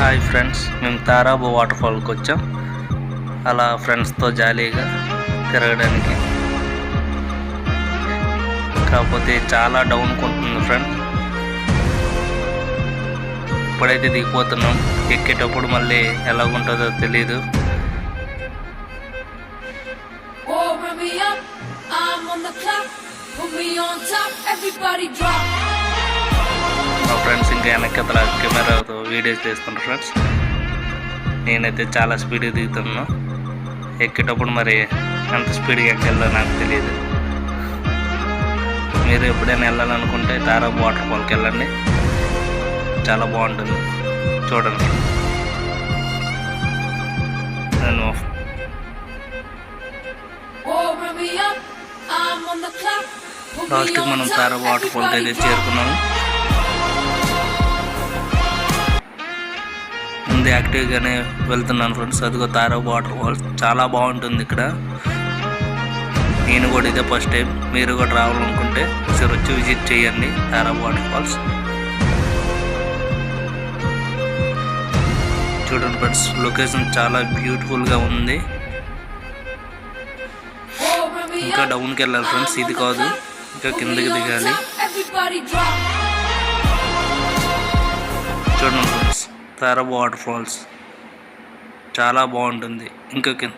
Hi friends, మేము తారాబు water ఫాల్కి వచ్చాం. అలా ఫ్రెండ్స్తో జాలీగా తిరగడానికి. కాకపోతే చాలా డౌన్ కొంటుంది ఫ్రెండ్స్. ఇప్పుడైతే దిగిపోతున్నాం. ఎక్కేటప్పుడు మళ్ళీ ఎలా ఉంటుందో తెలీదు. మా ఫ్రెండ్స్ ఇంకా వెనకతల కెమెరాతో వీడియోస్ చేస్తున్నారు ఫ్రెండ్స్. నేనైతే చాలా స్పీడ్గా దిగుతున్నాను. ఎక్కేటప్పుడు మరి ఎంత స్పీడ్గా ఎక్కెళ్ళో నాకు తెలియదు. మీరు ఎప్పుడైనా వెళ్ళాలనుకుంటే తారాబు వాటర్ ఫాల్కి వెళ్ళండి, చాలా బాగుంటుంది. చూడండి. నేను లాస్ట్కి మనం తారాబు వాటర్ ఫాల్కి అయితే చేరుకున్నాము. ముందు యాక్టివ్గానే వెళ్తున్నాను ఫ్రెండ్స్. అదిగో తారాబు వాటర్ ఫాల్స్ చాలా బాగుంటుంది ఇక్కడ. నేను కూడా ఇదే ఫస్ట్ టైం. మీరు కూడా రావాలనుకుంటే ఒకసారి వచ్చి విజిట్ చేయండి తారాబు వాటర్ ఫాల్స్. చూడండి ఫ్రెండ్స్, లొకేషన్ చాలా బ్యూటిఫుల్గా ఉంది. ఇంకా డౌన్కి వెళ్ళాలి ఫ్రెండ్స్, ఇది కాదు, ఇంకా కిందకి దిగాలి. చూడండి ఫ్రెండ్స్, తారాబు వాటర్ ఫాల్స్ చాలా బాగుంటుంది. ఇంకా కింద